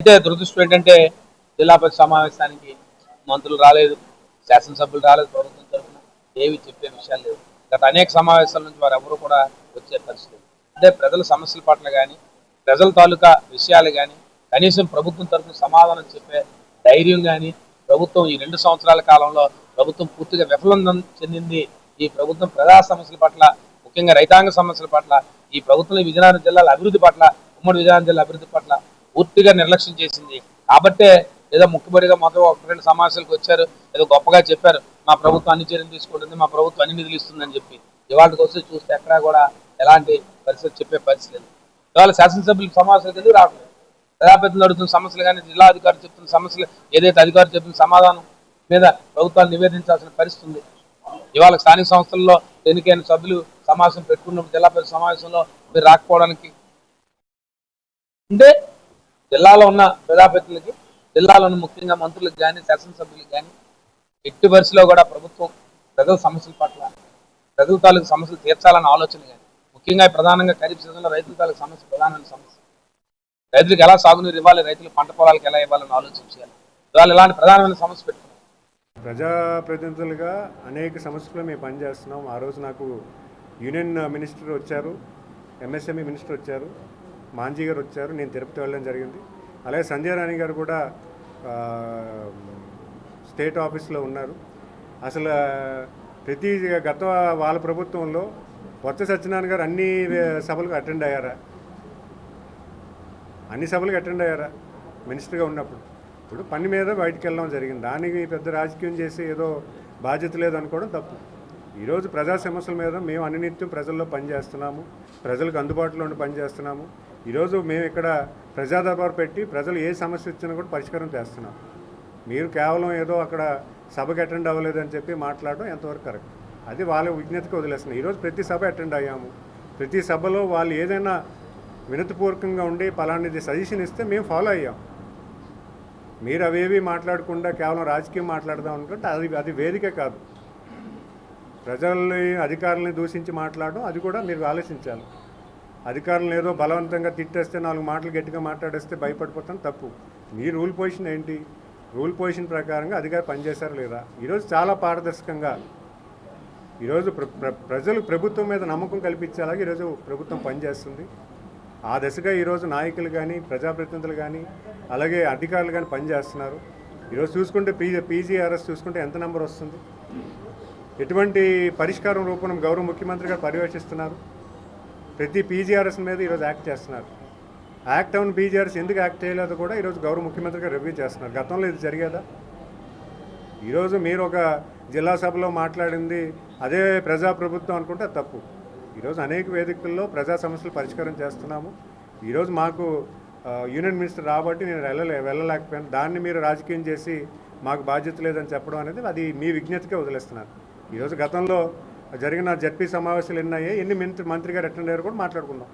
అయితే దురదృష్టం ఏంటంటే జిల్లా పరిషత్ సమావేశానికి మంత్రులు రాలేదు, శాసనసభ్యులు రాలేదు, ప్రభుత్వం తరఫున ఏవి చెప్పే విషయాలు లేవు. గత అనేక సమావేశాల నుంచి వారు ఎవరు కూడా వచ్చే పరిస్థితి లేదు. అంటే ప్రజల సమస్యల పట్ల కానీ, ప్రజల తాలూకా విషయాలు కానీ కనీసం ప్రభుత్వం తరఫున సమాధానం చెప్పే ధైర్యం కానీ ప్రభుత్వం ఈ 2 సంవత్సరాల కాలంలో ప్రభుత్వం పూర్తిగా విఫలం చెందింది. ఈ ప్రభుత్వం ప్రజా సమస్యల పట్ల, ముఖ్యంగా రైతాంగ సమస్యల పట్ల, ఈ ప్రభుత్వం విజయనగరం జిల్లాల అభివృద్ధి పట్ల, ఉమ్మడి విజయనగరం జిల్లా అభివృద్ధి పట్ల పూర్తిగా నిర్లక్ష్యం చేసింది. కాబట్టే ఏదో ముక్కుబడిగా మొత్తం 1-2 సమావేశాలకు వచ్చారు, ఏదో గొప్పగా చెప్పారు, మా ప్రభుత్వం అన్ని చర్యలు తీసుకుంటుంది, మా ప్రభుత్వం అన్ని నిధులు ఇస్తుందని చెప్పి. ఇవాళకి వస్తే చూస్తే ఎక్కడా కూడా ఎలాంటి పరిస్థితి చెప్పే పరిస్థితి లేదు. ఇవాళ శాసనసభ్యులు సమావేశాలకు ఎందుకు రావట్లేదు? ప్రజాప్రతినిధులు అడుగుతున్న సమస్యలు కానీ, జిల్లా అధికారులు చెప్తున్న సమస్యలు, ఏదైతే అధికారులు చెప్తున్న సమాధానం మీద ప్రభుత్వాలు నివేదించాల్సిన పరిస్థితి ఉంది. ఇవాళ స్థానిక సంస్థల్లో ఎన్నికైన సభ్యులు సమావేశం పెట్టుకున్నప్పుడు జిల్లా పరిషత్ సమావేశంలో మీరు రాకపోవడానికి అంటే జిల్లాలో ఉన్న ప్రజాప్రతినిధులకి, జిల్లాలో ఉన్న ముఖ్యంగా మంత్రులకు కానీ, శాసనసభ్యులకు కానీ ఎట్టి పరిస్థితిలో కూడా ప్రభుత్వం ప్రజల సమస్యల పట్ల, ప్రజల తాలూకు సమస్యలు తీర్చాలన్న ఆలోచన కానీ, ముఖ్యంగా ప్రధానంగా ఖరీఫ్ సీజన్లో రైతుల తాలూకు సమస్య ప్రధానమైన సమస్య. రైతులకు ఎలా సాగునీరు ఇవ్వాలి, రైతులు పంట పొలాలకు ఎలా ఇవ్వాలని ఆలోచించాలి. ఇవాళ ఇలాంటి ప్రధానమైన సమస్య పెట్టుకున్నాం. ప్రజాప్రతినిధులుగా అనేక సమస్యలు మేము పనిచేస్తున్నాం. ఆ రోజు నాకు యూనియన్ మినిస్టర్ వచ్చారు, ఎంఎస్ఎంఈ మినిస్టర్ వచ్చారు, మాంజీ గారు వచ్చారు, నేను తిరుపతి వెళ్ళడం జరిగింది. అలాగే సంజయ్ రాణి గారు కూడా స్టేట్ ఆఫీస్లో ఉన్నారు. అసలు ప్రతి గత వాళ్ళ ప్రభుత్వంలో బొత్స సత్యనారాయణ గారు అన్ని సభలకు అటెండ్ అయ్యారా? అన్ని సభలకు అటెండ్ అయ్యారా మినిస్టర్గా ఉన్నప్పుడు? ఇప్పుడు పని మీద బయటికి వెళ్ళడం జరిగింది. దానికి పెద్ద రాజకీయం చేసి ఏదో బాధ్యత లేదనుకోవడం తప్పు. ఈరోజు ప్రజా సమస్యల మీద మేము అనినిత్యం ప్రజల్లో పనిచేస్తున్నాము, ప్రజలకు అందుబాటులో ఉండి పనిచేస్తున్నాము. ఈరోజు మేము ఇక్కడ ప్రజా దర్బారు పెట్టి ప్రజలు ఏ సమస్య ఇచ్చినా కూడా పరిష్కారం చేస్తున్నాం. మీరు కేవలం ఏదో అక్కడ సభకు అటెండ్ అవ్వలేదని చెప్పి మాట్లాడడం ఎంతవరకు కరెక్ట్? అది వాళ్ళ విజ్ఞతకు వదిలేస్తున్నాం. ఈరోజు ప్రతి సభ అటెండ్ అయ్యాము. ప్రతి సభలో వాళ్ళు ఏదైనా వినతిపూర్వకంగా ఉండి పలానిది సజెషన్ ఇస్తే మేము ఫాలో అయ్యాం. మీరు అవేవి మాట్లాడకుండా కేవలం రాజకీయం మాట్లాడదాం అనుకుంటే అది వేదికే కాదు. ప్రజల్ని, అధికారులని దూషించి మాట్లాడడం అది కూడా మీరు ఆలోచించాలి. అధికారులను ఏదో బలవంతంగా తిట్టేస్తే, 4 మాటలు గట్టిగా మాట్లాడేస్తే భయపడిపోతాం, తప్పు. మీ రూల్ పొజిషన్ ఏంటి? రూల్ పొజిషన్ ప్రకారంగా అధికారి పనిచేశారా లేదా? ఈరోజు చాలా పారదర్శకంగా ఈరోజు ప్రజలు ప్రభుత్వం మీద నమ్మకం కల్పించేలాగా ఈరోజు ప్రభుత్వం పనిచేస్తుంది. ఆ దశగా ఈరోజు నాయకులు కానీ, ప్రజాప్రతినిధులు కానీ, అలాగే అధికారులు కానీ పనిచేస్తున్నారు. ఈరోజు చూసుకుంటే పీజీఆర్ఎస్ చూసుకుంటే ఎంత నెంబర్ వస్తుంది? ఎటువంటి పరిష్కారం రూపం గౌరవ ముఖ్యమంత్రి గారు పర్యవేక్షిస్తున్నారు. ప్రతి పీజీఆర్ఎస్ మీద ఈరోజు యాక్ట్ చేస్తున్నారు. యాక్ట్ అవును పీజీఆర్ఎస్ ఎందుకు యాక్ట్ చేయలేదో కూడా ఈరోజు గౌరవ ముఖ్యమంత్రి గారు రివ్యూ చేస్తున్నారు. గతంలో ఇది జరిగేదా? ఈరోజు మీరు ఒక జిల్లా సభలో మాట్లాడింది అదే ప్రజాప్రభుత్వం అనుకుంటే తప్పు. ఈరోజు అనేక వేదికల్లో ప్రజా సమస్యలు పరిష్కారం చేస్తున్నాము. ఈరోజు మాకు యూనియన్ మినిస్టర్ రాబట్టి నేను వెళ్ళలేకపోయాను. దాన్ని మీరు రాజకీయం చేసి మాకు బాధ్యత లేదని చెప్పడం అనేది అది మీ విజ్ఞతకే వదిలేస్తున్నారు. ఈరోజు గతంలో జరిగిన జడ్పీ సమావేశాలు ఎన్ని మంత్రి గారు అటెండ్ అయ్యారు కూడా మాట్లాడుకుందాం.